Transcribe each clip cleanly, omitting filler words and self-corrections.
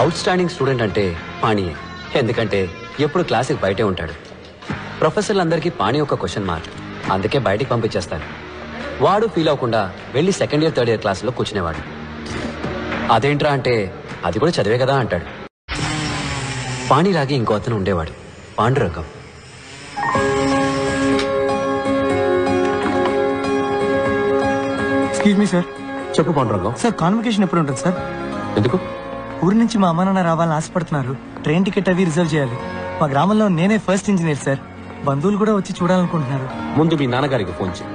Out standing student అంటే పాణియే. ఎందుకంటే ఎప్పుడు క్లాస్కి బయటే ఉంటాడు. ప్రొఫెసర్లందరికీ పాణి ఒక క్వశ్చన్ మార్క్, అందుకే బయటికి పంపించేస్తాను. వాడు ఫీల్ అవ్వకుండా వెళ్ళి సెకండ్ ఇయర్ థర్డ్ ఇయర్ క్లాస్లో కూర్చునేవాడు. అదేంట్రా అంటే అది కూడా చదివే కదా అంటాడు. పాణిలాగే ఇంకో అతను ఉండేవాడు, పాండురంగం. Excuse me sir. చెప్పు పాండురంగం. సార్ కాన్వకేషన్ ఎప్పుడు ఉంటుంది సార్? ఎందుకు? ఊరి నుంచి మా అమ్మ నాన్న రావాలని ఆశపడుతున్నారు. ట్రైన్ టికెట్ అవి రిజర్వ్ చేయాలి. మా గ్రామంలో నేనే ఫస్ట్ ఇంజనీర్ సార్. బంధువులు కూడా వచ్చి చూడాలనుకుంటున్నారు. ముందు మీ నాన్నగారికి ఫోన్ చేయి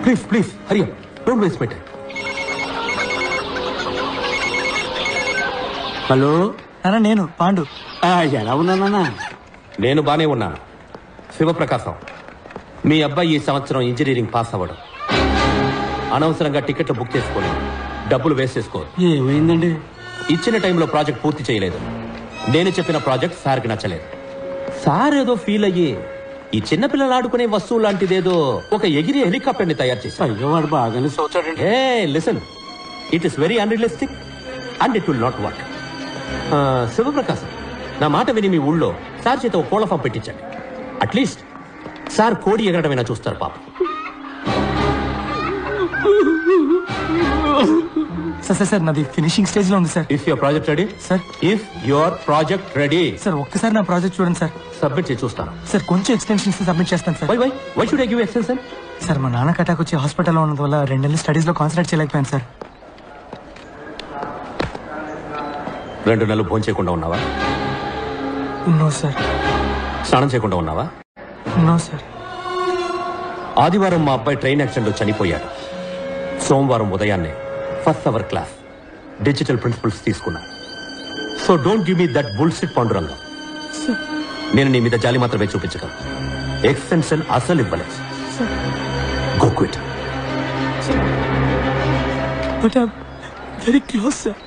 please. Please Hari up, don't waste my time. Hello నాన్న, నేను పాండు. ఎలా ఉన్నానా? నేను బానే ఉన్నాను. శివప్రకాశం, మీ అబ్బాయి ఈ సంవత్సరం ఇంజనీరింగ్ పాస్ అవ్వడం. అనవసరంగా టికెట్లు బుక్ చేసుకోండి, డబ్బులు వేస్ట్ చేసుకోరు. ఏమైందండి? ఇచ్చిన టైంలో ప్రాజెక్ట్ పూర్తి చేయలేదు. నేను చెప్పిన ప్రాజెక్ట్ సార్కి నచ్చలేదు. సార్ ఏదో ఫీల్ అయ్యి ఈ చిన్నపిల్లలు ఆడుకునే వస్తువు లాంటిదేదో ఒక ఎగిరి హెలికాప్టర్ ని తయారు చేశారు. అయ్యో, వాడు బాగానే చూచాడండి. Hey listen, it is very unrealistic and it will not work. Shivaprakasam, నా మాట విని మీ ఊళ్ళో సార్ చేత ఒక కోళ్ల ఫామ్ పెట్టించండి. అట్లీస్ట్ సార్ కోడి ఎగరడమైనా చూస్తారు పాప. సార్ సార్ సార్ నాది ఫినిషింగ్ స్టేజ్ లో ఉంది sir. If your project ready sir. If your project ready sir ఒక్కసారి నా ప్రాజెక్ట్ చూడండి సార్. సబ్మిట్ చేసి చూస్తాను. సార్ కొంచెం ఎక్స్టెన్షన్స్ సబ్మిట్ చేస్తాను sir. Why should I give extension? Sir మా నాన్నకి అటాక్ వచ్చి హాస్పిటల్లో ఉన్నందు వల్ల 2 నెలలు స్టడీస్ లో కాన్సన్ట్రేట్ చేయలేకపోయాను సార్. 2 నెలలు భోజనం చేయకుండా ఉన్నావా? No sir. స్నానం చేయకుండా ఉన్నావా? No sir. ఆదివారం మా అబ్బాయి ట్రైన్ యాక్సిడెంట్ లో చనిపోయాడు. సోమవారం ఉదయాన్నే first hour class digital principles తీసుకున్నా. So don't give me that bullshit Pandurangam. నేను నీ మీద జాలి మాత్రమే చూపించగలను. ఎక్స్టెన్షన్ అసలు ఇవ్వలేదు. Go quit. But I am very close sir.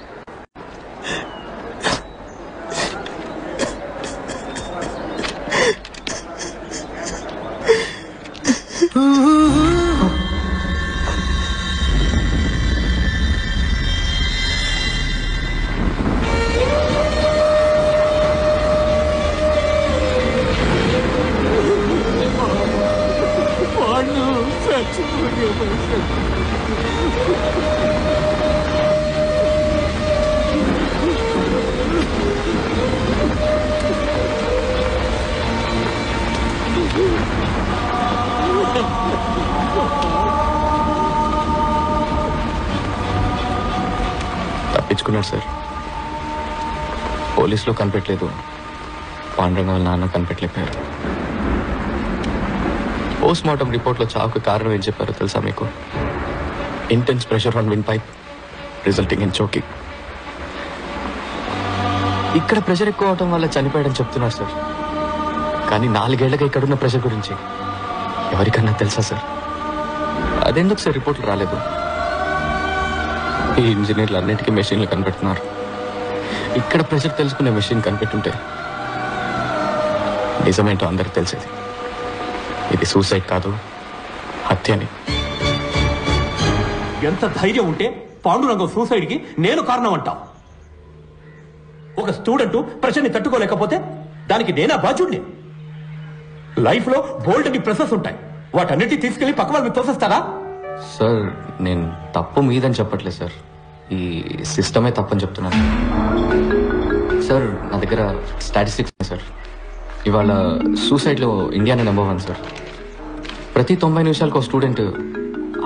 తప్పించుకున్నాడు సార్. పోలీసులో కనిపెట్టలేదు, పాండురంగం వాళ్ళ నాన్న కనిపెట్టలేకపోయారు. పోస్ట్ మార్టం రిపోర్ట్లో చావుకు కారణం ఏం చెప్పారో తెలుసా మీకు? Intense pressure on wind pipe resulting in choking. ఇక్కడ ప్రెషర్ ఎక్కువ అవడం వల్ల చనిపోయాడని చెప్తున్నారు సార్. కానీ 4 ఏళ్లుగా ఇక్కడున్న ప్రెషర్ గురించి ఎవరికన్నా తెలుసా సార్? అదెందుకు సార్ రిపోర్ట్లు రాలేదు? ఈ ఇంజనీర్లు అన్నిటికీ మెషిన్లు కనిపెడుతున్నారు. ఇక్కడ ప్రెషర్ తెలుసుకునే మెషిన్ కనిపెట్టుంటే నిజమేంటో అందరికి తెలిసేది. ఇది సూసైడ్ కాదు, హత్యని. ఎంత ధైర్యం ఉంటే పాండురంగం సూసైడ్ కి నేను కారణం అంటావు? ఒక స్టూడెంట్ ప్రెషర్ని తట్టుకోలేకపోతే దానికి నేనా బాధ్యుడిని? లైఫ్ లో బోల్డ్ అని ప్రెషర్స్ ఉంటాయి, వాటన్నిటి తీసుకెళ్లి పక్క వాళ్ళని తోసేస్తారా? సార్ నేను తప్పు మీదని చెప్పట్లేదు సార్, ఈ సిస్టమే తప్పని చెప్తున్నాను. సార్ నా దగ్గర స్టాటిస్టిక్స్ ఉన్నాయి సార్. ఇవాళ సూసైడ్లో ఇండియానే నెంబర్ 1 సార్. ప్రతి 90 నిమిషాలకు ఒక స్టూడెంట్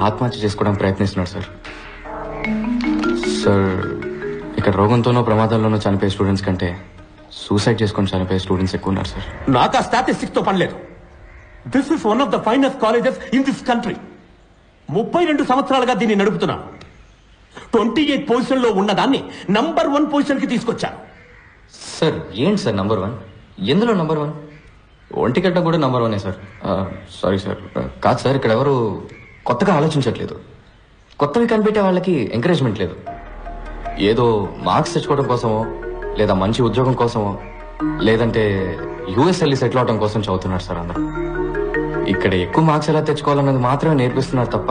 ఆత్మహత్య చేసుకోవడానికి ప్రయత్నిస్తున్నాడు సార్. సార్ ఇక్కడ రోగంతోనో ప్రమాదాల్లోనో చనిపోయే స్టూడెంట్స్ కంటే సూసైడ్ చేసుకొని చనిపోయే స్టూడెంట్స్ ఎక్కువ ఉన్నారు సార్. నాకు ఆ స్టాటిస్టిక్స్ తో పనిలేదు. This is one of the finest colleges in this country. 32 సంవత్సరాలుగా దీన్ని నడుపుతున్నాను. 28 పొజిషన్ లో ఉన్నదాన్ని నంబర్ 1 పొజిషన్ కి తీసుకొచ్చాను. సార్ ఏంటి సార్ నంబర్ 1? ఎందులో నంబర్ 1? ఒంటిగడ్డ కూడా నంబర్ 1 సార్. సారీ సార్, కాదు సార్, ఇక్కడ ఎవరు కొత్తగా ఆలోచించట్లేదు. కొత్తవి కనిపెట్టే వాళ్ళకి ఎంకరేజ్మెంట్ లేదు. ఏదో మార్క్స్ తెచ్చుకోవడం కోసమో, లేదా మంచి ఉద్యోగం కోసమో, లేదంటే యూఎస్ వెళ్ళి సెటిల్ అవడం కోసం చదువుతున్నారు సార్ అందరూ. ఇక్కడ ఎక్కువ మార్క్స్ ఎలా తెచ్చుకోవాలన్నది మాత్రమే నేర్పిస్తున్నారు తప్ప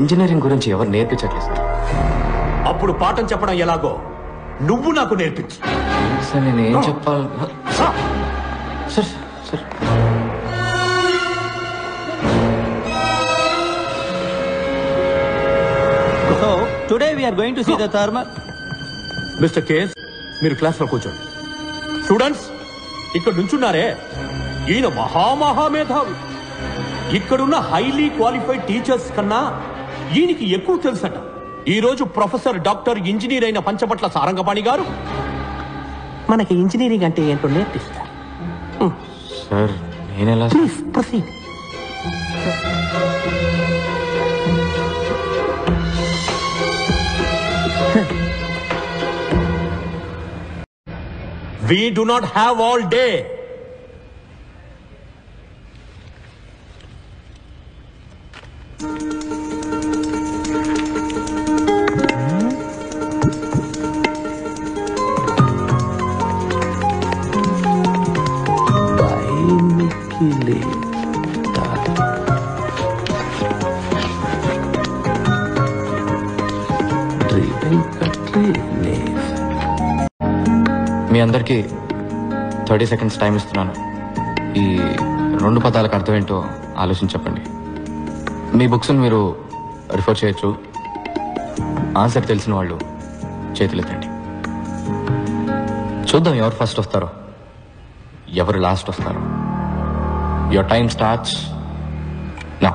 ఇంజనీరింగ్ గురించి ఎవరు నేర్పించట్లేదు సార్. అప్పుడు పాఠం చెప్పడం ఎలాగో నువ్వు నాకు నేర్పించు. సార్ నేను ఏం చెప్పాలి sir? Sir so today we're going to see the thermal. Mister KS, మీరు క్లాస్ లో కూర్చోండి. స్టూడెంట్స్, ఇక్కడ నుంచున్నారే, ఈయన మహామహామేధావి. ఇక్కడున్న హైలీ క్వాలిఫైడ్ టీచర్స్ కన్నా ఈయనకి ఎక్కువ తెలుసట. ఈ రోజు ప్రొఫెసర్ డాక్టర్ ఇంజనీర్ అయిన పంచపట్ల సారంగపాణి గారు మనకి ఇంజనీరింగ్ అంటే ఏంటో నేర్పిస్తారు. సార్ నేనెలా? Please proceed. We do not have all day. మీ అందరికీ 30 seconds టైం ఇస్తున్నాను. ఈ 2 పదాలకు అర్థం ఏంటో ఆలోచించి చెప్పండి. మీ బుక్స్ని మీరు రిఫర్ చేయొచ్చు. ఆన్సర్ తెలిసిన వాళ్ళు చేతులెత్తండి. చూద్దాం ఎవరు ఫస్ట్ వస్తారో, ఎవరు లాస్ట్ వస్తారో. Your time starts now.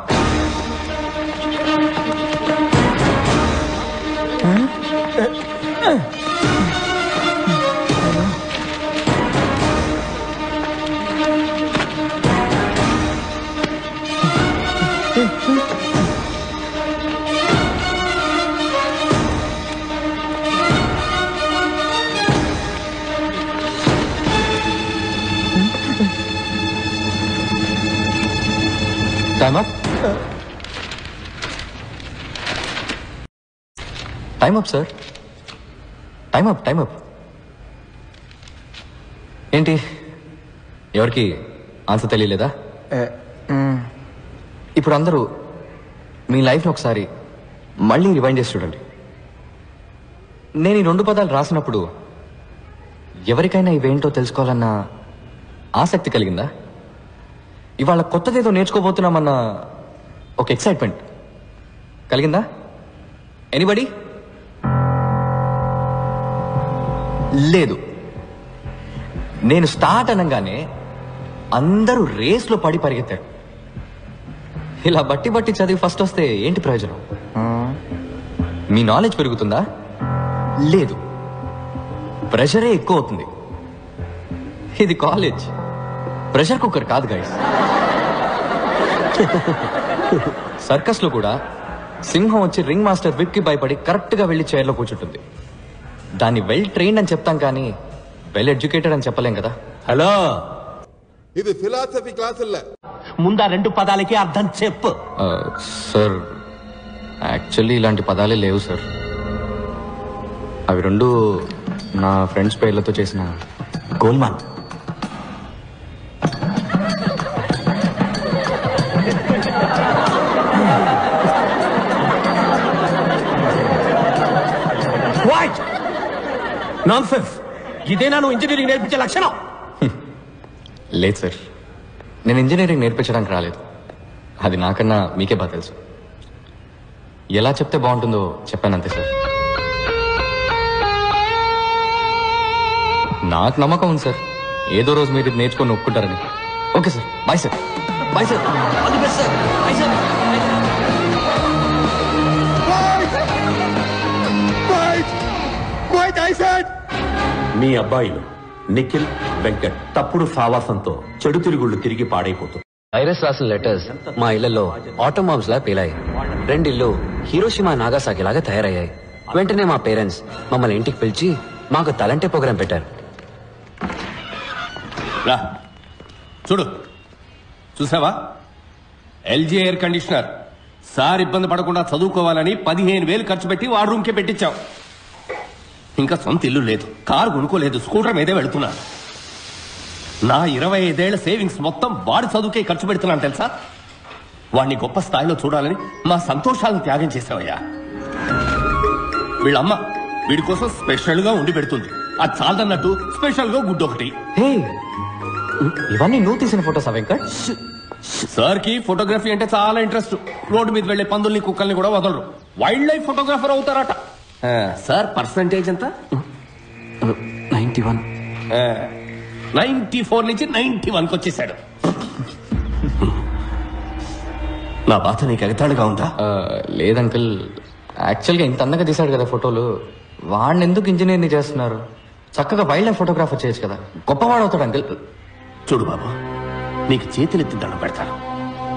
Time up. Time up, sir. Time up. ఏంటి, ఎవరికి ఆన్సర్ తెలియలేదా? ఇప్పుడు అందరూ మీ లైఫ్ని ఒకసారి మళ్ళీ రివైండ్ చేసి చూడండి. నేను ఈ 2 పదాలు రాసినప్పుడు ఎవరికైనా ఇవేంటో తెలుసుకోవాలన్న ఆసక్తి కలిగిందా? ఇవాళ కొత్తదేదో నేర్చుకోబోతున్నామన్న ఒక ఎక్సైట్మెంట్ కలిగిందా? ఎనీబడి? లేదు. నేను స్టార్ట్ అనగానే అందరూ రేస్లో పడి పరిగెత్తారు. ఇలా బట్టి చదివి ఫస్ట్ వస్తే ఏంటి ప్రయోజనం? మీ నాలెడ్జ్ పెరుగుతుందా? లేదు, ప్రెషరే ఎక్కువ అవుతుంది. ఇది కాలేజ్, ప్రెషర్ కుక్కర్ కాదు గైస్. సర్కస్ లో కూడా సింహం వచ్చి రింగ్ మాస్టర్ విప్ కి భయపడి కరెక్ట్ గా వెళ్లి చైర్లో కూర్చుంటుంది. దాన్ని వెల్ ట్రైన్డ్ అని చెప్తాం కానీ వెల్ ఎడ్యుకేటెడ్ అని చెప్పలేం కదా. హలో, ఇది ఫిలాసఫీ క్లాసుల్లో ముందా 2 పదాలకి అర్థం చెప్పు. సార్ యాక్చువల్లీ ఇలాంటి పదాలే లేవు సార్. అవి 2 నా ఫ్రెండ్స్ పేర్లతో చేసిన గోల్మాల్. నాన్సెన్స్. ఇదేనా నువ్వు ఇంజనీరింగ్ నేర్పించే లక్షణం? లేదు సార్, నేను ఇంజనీరింగ్ నేర్పించడానికి రాలేదు. అది నాకన్నా మీకే బాగా తెలుసు. ఎలా చెప్తే బాగుంటుందో చెప్పానంతే సార్. నాకు నమ్మకం ఉంది సార్, ఏదో రోజు మీరు ఇది నేర్చుకొని ఒప్పుకుంటారని. Okay sir, bye sir. Bye sir. All the best sir. Bye sir. మీ అబ్బాయిలు నిఖిల్, వెంకట్ తప్పుడు సావాసంతో చెడు తిరుగుళ్ళు తిరిగి పాడైపోతుంది. వైరస్ రాసిన లెటర్స్ మా ఇళ్లలో ఆటో బాంబ్స్ లా పేలాయి. 2 ఇళ్ళు హీరోషిమా నాగాసాకి లాగా తయారయ్యాయి. వెంటనే మా పేరెంట్స్ మమ్మల్ని ఇంటికి పిలిచి మాకు తలంటే ప్రోగ్రాం పెట్టారు. చూడు, చూసావా? LG air conditioner. సార్ ఇబ్బంది పడకుండా చదువుకోవాలని 15,000 ఖర్చు పెట్టి వాడు రూమ్కే పెట్టించావు. ఇంకా సొంత ఇల్లు లేదు, కారు కొనుక్కోలేదు, స్కూటర్ మీదే వెళుతున్నా. నా 25 ఏళ్ల సేవింగ్స్ మొత్తం వాడి చదువుకే ఖర్చు పెడుతున్నాను తెలుసా? వాడిని గొప్ప స్థాయిలో చూడాలని మా సంతోషాలను త్యాగం చేసావయ్యా. వీళ్ళమ్మ వీడి కోసం స్పెషల్ గా ఉండి పెడుతుంది. అది చాలదన్నట్టు స్పెషల్ గా గుడ్డు ఒకటి. హే, ఇవన్నీ నువ్వు తీసిన ఫోటోస్ వెంకట్? సార్ కి ఫోటోగ్రఫీ అంటే చాలా ఇంట్రెస్ట్. రోడ్డు మీద వెళ్లే పందుల్ని కుక్కల్ని కూడా వదలరు. వైల్డ్ లైఫ్ ఫోటోగ్రాఫర్ అవుతారట. సార్ పర్సంటేజ్ ఎంత? 91. 94 నుంచి 91 వచ్చేసాడు. నా బాధ నీకు ఎగతాళిగా ఉందా? లేదంకుల్, యాక్చువల్గా ఇంత అందంగా తీశాడు కదా ఫోటోలు, వాడిని ఎందుకు ఇంజనీర్ని చేస్తున్నారు? చక్కగా వైల్డ్ లైఫ్ ఫోటోగ్రాఫర్ చేయొచ్చు కదా, గొప్పవాడు అవుతాడు అంకుల్. చూడు బాబు, నీకు చేతులెత్తి దండం పెడతాను.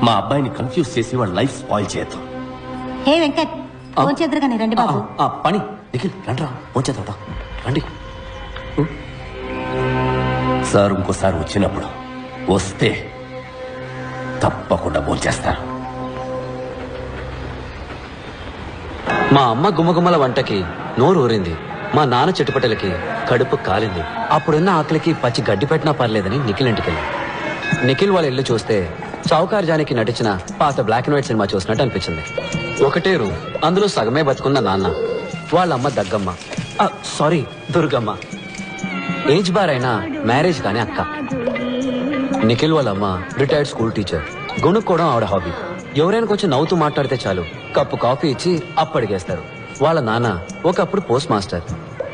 మా అబ్బాయిని కన్ఫ్యూజ్ చేసి వాడు లైఫ్ స్పాయిల్ చేయొద్దు. హే వెంకట్, ఫోన్ చేద్దరుగానే రండి బాబు. పని నిఖిల్ రండి రా, పోంచేద్దాం రండి. సార్ ఇంకోసారి వచ్చినప్పుడు వస్తే తప్పకుండా భోంచేస్తారు. మా అమ్మ గుమ్మగుమ్మల వంటకి నోరు ఊరింది, మా నాన్న చెట్టుపట్టలకి కడుపు కాలింది. అప్పుడున్న ఆకలికి పచ్చి గడ్డి పెట్టినా పర్లేదని నిఖిల్ ఇంటికెళ్ళి. నిఖిల్ వాళ్ళ ఇల్లు చూస్తే చౌకార్ జానికి నటించిన పాత బ్లాక్ అండ్ వైట్ సినిమా చూసినట్టు అనిపించింది. ఒకటే రూమ్, అందులో సగమే బతుకున్న నాన్న, వాళ్ళమ్మ దగ్గమ్మ, సారీ దుర్గమ్మ, ఏజ్ బార్ అయినా మ్యారేజ్ కానీ అక్క. నిఖిల్ వాళ్ళమ్మ రిటైర్డ్ స్కూల్ టీచర్, గొనుక్కోవడం ఆవిడ హాబీ. ఎవరైనా కొంచెం నవ్వుతూ మాట్లాడితే చాలు కప్పు కాఫీ ఇచ్చి అప్పడిగేస్తారు. వాళ్ళ నాన్న ఒకప్పుడు పోస్ట్ మాస్టర్,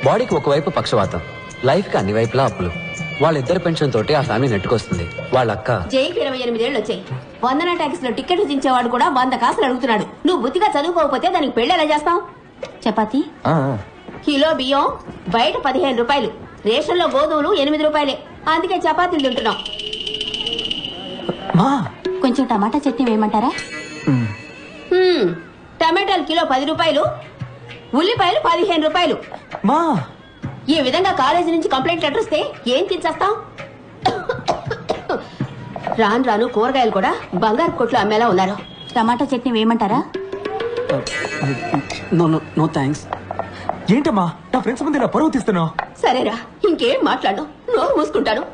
బాడీకి ఒకవైపు పక్షవాతం, లైఫ్ కి అన్ని వైపులా అప్పులు. వాళ్ళిద్దరు పెన్షన్ తోటి ఆ ఫ్యామిలీ నెట్టుకొస్తుంది. వాళ్ళ అక్క జైకి 28 ఏళ్ళు వచ్చాయి. వందన ట్యాక్స్ లో టికెట్లు దించేవాడు కూడా 100 కాసులు అడుగుతున్నాడు. నువ్వు బుద్ధిగా చదువుకోకపోతే దానికి పెళ్లి ఎలా చేస్తావు? చపాతి కిలో బియ్యం బయట 15 రూపాయలు, రేషన్ లో గోధుమలు 8 రూపాయలే. అందుకే చపాతీలు తింటున్నాం. కొంచెం టమాటా చట్నీ వేయమంటారా? టమాటాలు కిలో 10 రూపాయలు, ఉల్లిపాయలు 15 రూపాయలు. ఈ విధంగా కాలేజీ నుంచి కంప్లైంట్ లెటర్ వస్తే ఏం తినేస్తాం? రాను రాను కూరగాయలు కూడా బంగారు కొట్లు అమ్మేలా ఉన్నారు. టమాటా చట్నీ వేయమంటారా? No thanks. ఏంటమ్మా నా ఫ్రెండ్స్ ముందు ఇలా పరువు తీస్తున్నావు? సరేరా, ఇంకేం మాట్లాడు, నోరు మూసుకుంటాను.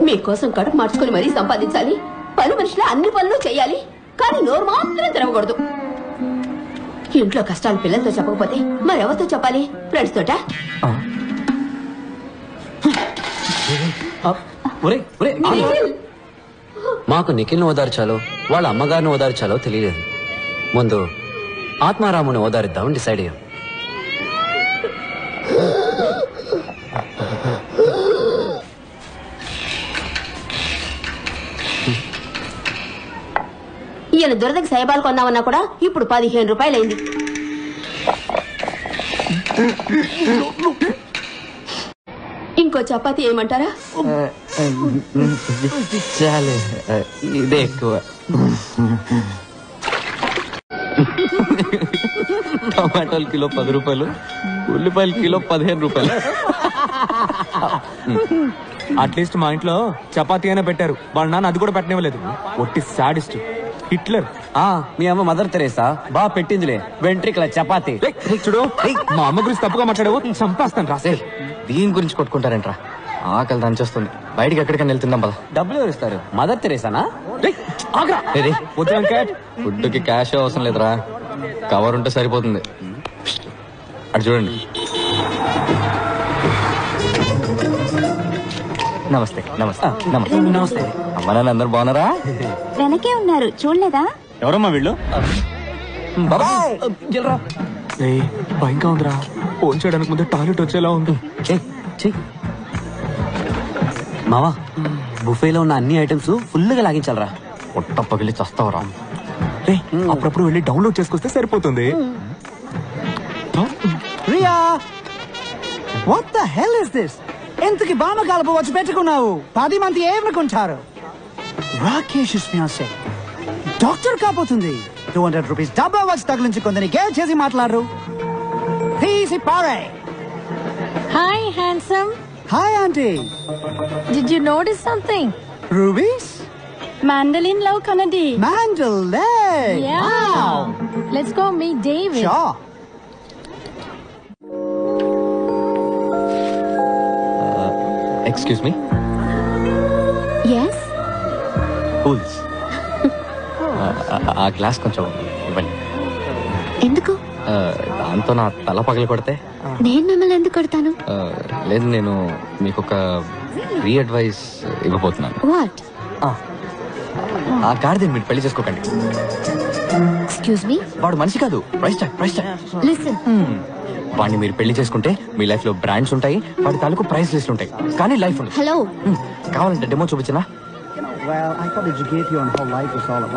మీకోసం కడుపు మార్చుకుని మరీ సంపాదించాలి, పని మనుషులు అన్ని పనులు చేయాలి, కానీ నోరు మాత్రం తెరవకూడదు. ఇంట్లో కష్టాలు పిల్లలతో చెప్పకపోతే మరెవరితో చెప్పాలి? ఫ్రెండ్స్ తోట? మాకు నిఖిల్ని ఓదార్చాలో వాళ్ళ అమ్మగారిని ఓదార్చాలో తెలియలేదు. ముందు ఆత్మారాముని ఓదారిద్దామని డిసైడ్ అయ్యాం. ఈయన దురదకి సైబాలు కొందామన్నా కూడా ఇప్పుడు 15 రూపాయలైంది. ఇంకో చపాతీ ఏమంటారా? చాలే, ఇదే ఎక్కువ. టమాటాలు కిలో 10 రూపాయలు, ఉల్లిపాయలు కిలో 15 రూపాయలు. అట్లీస్ట్ మా ఇంట్లో చపాతీ అయినా పెట్టారు, వాళ్ళ నాన్న అది కూడా పెట్టనివ్వలేదు. ఒట్టి సాడిస్ట్ హిట్లర్. మీ అమ్మ మదర్ తెరేసా బా పెట్టిందిలే వెంట్రికల చపాతీ. చూడు, మా అమ్మ గురించి తప్పుగా మాట్లాడావు, చంపేస్తాను. రాసే దీని గురించి కొట్టుకుంటారేంట్రా? ఆకలి దంచేస్తుంది, బయటికి ఎక్కడికైనా వెళ్తుందాం పద. డబ్బులు ఎవరు ఇస్తారు? మదర్ తెరేసానా? ఫుడ్కి క్యాష్ అవసరం లేదురా, కవర్ ఉంటే సరిపోతుంది. అటు చూడండి. నమస్తే. నమస్తే. నమస్తే. నమస్తే. అమ్మ నాన్న అందరు బాగున్నారా? వెనకే ఉన్నారు, చూడలేదా? ఎవరమ్మా వీళ్ళు? భయంగా ఉందిరా, ఫోన్ చేయడానికి ముందే టాయిలెట్ వచ్చేలా ఉంది. మావా, బుఫేలో ఉన్న అన్ని ఐటమ్స్ ఫుల్ గా లాగించాలరా. పొట్ట పగిలి చస్తావరా. అప్పుడప్పుడు వెళ్ళి డౌన్లోడ్ చేసుకొస్తే సరిపోతుంది. Riya, what the hell is this? ఎంతకి బామ కలప వచ్చి పెట్టుకున్నావు? 10 మంది ఏమనుకుంటారు? రాకేష్ ఫియాన్సీ డాక్టర్ కాబోతుంది. 200 రూపీస్ డబ్బా వచ్చి తగిలించుకుందని గేల్ చేసి మాట్లాడరు. తీసి పారే. Hi, handsome. Hi aunty. Did you notice something? Rubies? Mandolin love Kanadi. Mandolin. Yeah. Wow. Let's go meet David. Sure. Excuse me. yes. Cools. ఆ గ్లాస్ కొంచెం ఇవ్వండి. ఎందుకు? దాంతో నా తల పగల కొడితే నేను మిమ్మల్ని ఎందుకు కొడతాను? లేదు, నేను మీకు ఒక ఫ్రీ అడ్వైస్ ఇవ్వబోతున్నాను. వాట్? ఆ గాడిదని మీరు పెళ్లి చేసుకోకండి. Excuse me. వాడు మనిషి కాదు, ప్రైస్ ట్యాగ్. లిసన్, వాడిని మీరు పెళ్లి చేసుకుంటే మీ లైఫ్ లో బ్రాండ్స్ ఉంటాయి, వాడి తాలూకు ప్రైస్ లిస్ట్ ఉంటాయి, కానీ లైఫ్ ఉండదు. హలో, కావాలంటే డెమో చూపించనా?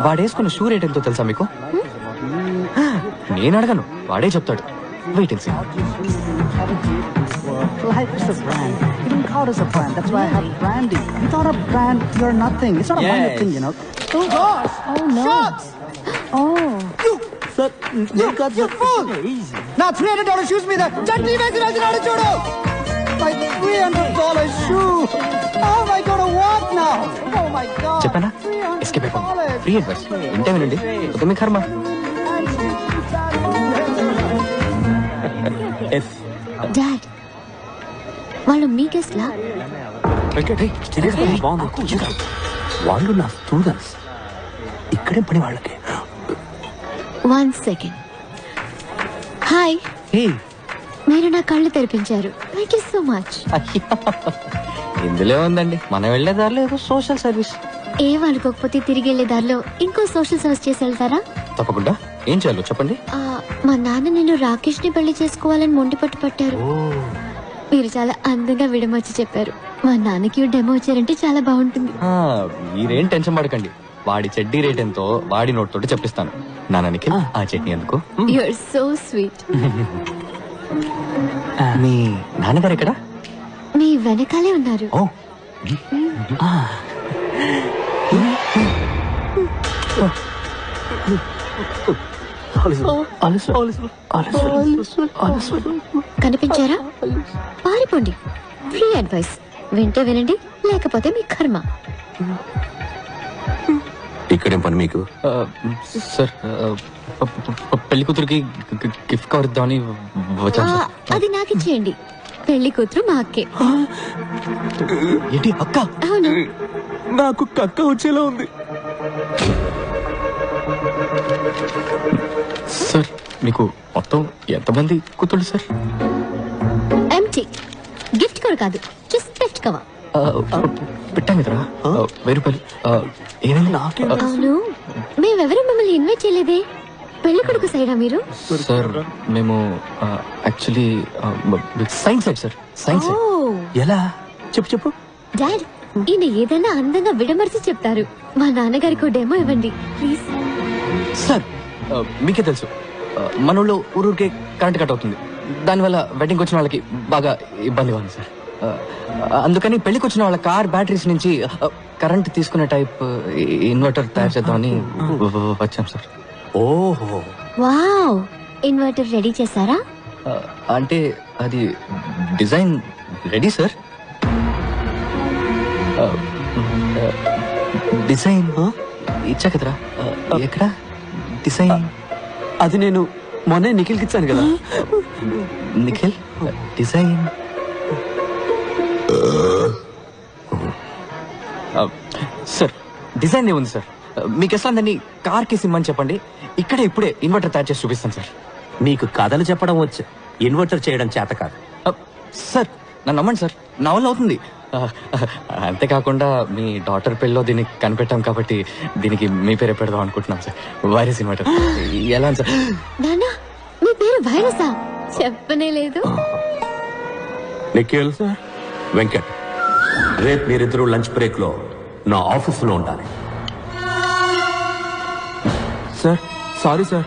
వాడేసుకున్న షూ రేట్ ఎంతో తెలుసా మీకు? నేను అడగను, వాడే చెప్తాడు. Wait and see. Life is a brand. You don't call us a brand. That's why I have branding. Without a brand, you're nothing. It's not a minor thing, you know. Oh gosh! Oh no! Shots! Oh. Sir, you fool! Now $300 shoes me there. Chutney వేసినాడు చూడు. My $300 shoe. How am I going to walk now? Oh my God! చెప్పనా? Escape అయిపోండి. Free advice వింటే వినండి, ఒక మీ కర్మ. Dad, వాళ్ళు మీ guest లా? వాళ్ళు నా స్టూడెంట్స్, ఇక్కడే పని వాళ్ళకి. 1 second. హాయ్, మీరు నా కళ్ళు తెరిపించారు. Thank you so much. ఇందులో ఉందండి, మనం వెళ్లే దారిలో ఏదో సోషల్ సర్వీస్. ఏం అనుకోకపోతే తిరిగి వెళ్లే దారిలో ఇంకో సోషల్ సర్వీస్ చేసి వెళ్తారా? తప్పకుండా. ఏం చేయాలో చెప్పండి. మా నాన్న నేను రాకేష్ ని పెళ్లి చేసుకోవాలని మొండి పట్టారు. మీరు చాలా అందంగా విడమర్చి చెప్పారు. మా నాన్నకి డెమో వచ్చారంటే చాలా బాగుంటుంది. మీరేం టెన్షన్ పడకండి, వాడి చెడ్డీ రేట్ ఎంతో వాడి నోట్ తోటి చెప్పిస్తాను. నాన్నకి ఆ చట్నీ ఎందుకు? You are so sweet. మీ నాన్నగారు ఎక్కడ? మీ వెనకాలే ఉన్నారు. కనిపించారా? పారిపోండి. ఫ్రీ అడ్వైస్ వింటే వినండి, లేకపోతే మీ కర్మ. ఇక్కడేం పని మీకు? సార్, పెళ్లి కూతురికి గిఫ్ట్ కవర్ ఇద్దామని వచ్చాను. అది నాకు ఇచ్చేయండి. పెళ్లి కూతురు మా అక్కే. ఏంటి అక్క? అవును. నాకు కక్క వచ్చేలా ఉంది. సార్, మీకు మొత్తం ఎంతమంది కూతుళ్ళు సార్? ఎంటీ. గిఫ్ట్ కవర్ కాదు, జస్ట్ పెస్ట్ కవర్. పెట్టాం కదరా, 1000 రూపాయలు. ఏమైంది? అవును, మేమెవరూ మిమ్మల్ని ఇన్వైట్ చేయలేదే. పెళ్లి కొడుకు సైడా మీరు? సార్, మేము actually science side sir. Science ఎలా? చెప్పు. డాడ్, ఈయన ఏదైనా అందంగా విడమర్చి చెప్తారు. మా నాన్నగారికి డెమో ఇవ్వండి ప్లీజ్. సార్, మీకే తెలుసు మన ఊళ్ళో ఊరూరికే కరెంట్ కట్ అవుతుంది. దానివల్ల వెడ్డింగ్ వచ్చిన వాళ్ళకి బాగా ఇబ్బందిగా ఉంది సార్. అందుకని పెళ్లికి వచ్చిన వాళ్ళ కార్ బ్యాటరీస్ నుంచి కరెంట్ తీసుకునే టైప్ ఇన్వర్టర్ తయారు చేద్దామని వచ్చాం సార్. ఓహో, వావ్. ఇన్వర్టర్ రెడీ చేశారా? అంటే అది డిజైన్ రెడీ సార్. డిజైన్ ఇచ్చా కదరా. ఎక్కడ డిజైన్? అది నేను మొన్నే నిఖిల్కి ఇచ్చాను కదా. నిఖిల్ డిజైన్? సార్, డిజైన్ ఏముంది సార్. మీకు ఎట్లా దాన్ని కార్కి సిమ్మని చెప్పండి, ఇక్కడే ఇప్పుడే ఇన్వర్టర్ తయారు చేసి చూపిస్తాను సార్. మీకు కథలు చెప్పడం వచ్చు, ఇన్వర్టర్ చేయడం చేత కాదు. సార్, నన్ను నమ్మండి సార్, నా వల్ల అవుతుంది. అంతేకాకుండా మీ డాటర్ పెళ్ళిలో దీన్ని కనిపెట్టాం కాబట్టి దీనికి మీ పేరే పెడదాం అనుకుంటున్నాం సార్. Virus inverter. ఎలా సార్? నాన్న, మీ పేరు వైరసా? చెప్పనే లేదు. నిఖిల్, వెంకట్, రేపు మీరిద్దరూ లంచ్ బ్రేక్ లో నా ఆఫీసులో ఉండాలి. సార్, సారీ సార్,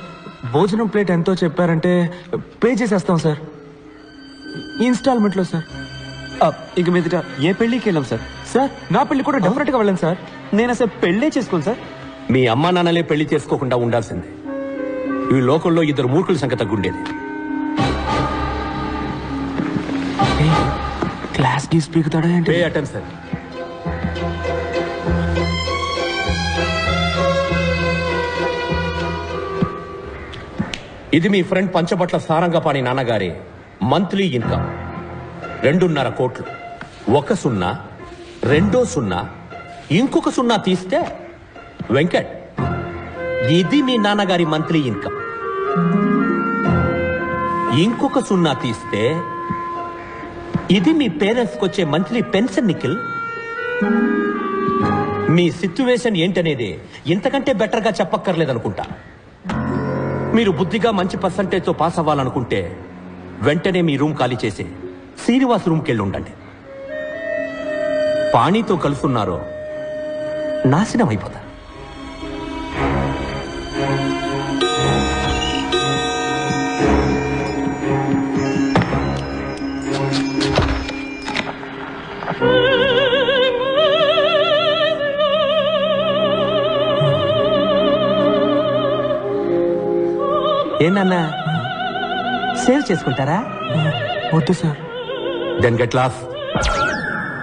భోజనం ప్లేట్ ఎంతో చెప్పారంటే పే చేసేస్తాం సార్, ఇన్స్టాల్మెంట్ లో సార్. ఇక మీదట ఏ పెళ్లికి వెళ్ళాం సార్. సార్, నా పెళ్లి కూడా డెఫినెట్ గా వెళ్ళాను సార్. నేను అసలు పెళ్లే చేసుకోను సార్. మీ అమ్మా నాన్నలే పెళ్లి చేసుకోకుండా ఉండాల్సిందే. ఈ లోకంలో 2 మూర్ఖుల సంఖ్య తగ్గుండేది. క్లాస్ కి స్పీకుతాడా ఏంటి? Pay attention. ఇది మీ ఫ్రెండ్ పంచబట్ల సారంగపాణి నాన్నగారి మంత్లీ ఇన్కమ్ 2.5 కోట్లు. 1 సున్నా, 2 సున్నా, ఇంకొక సున్నా తీస్తే వెంకట్, ఇది మీ నాన్నగారి మంత్లీ ఇన్కమ్. ఇంకొక సున్నా తీస్తే ఇది మీ పేరెంట్స్కి వచ్చే మంత్లీ పెన్షన్ నిఖిల్. మీ సిచ్యువేషన్ ఏంటనేది ఇంతకంటే బెటర్గా చెప్పక్కర్లేదనుకుంటా. మీరు బుద్ధిగా మంచి పర్సంటేజ్తో పాస్ అవ్వాలనుకుంటే వెంటనే మీ రూమ్ ఖాళీ చేసి శ్రీనివాస్ రూమ్కి వెళ్ళి ఉండండి. పాణితో కలుసున్నారో నాశనం అయిపోతారు. ఏంటన్నా సేవ్ చేసుకుంటారా? వద్దు సార్. Then get lost.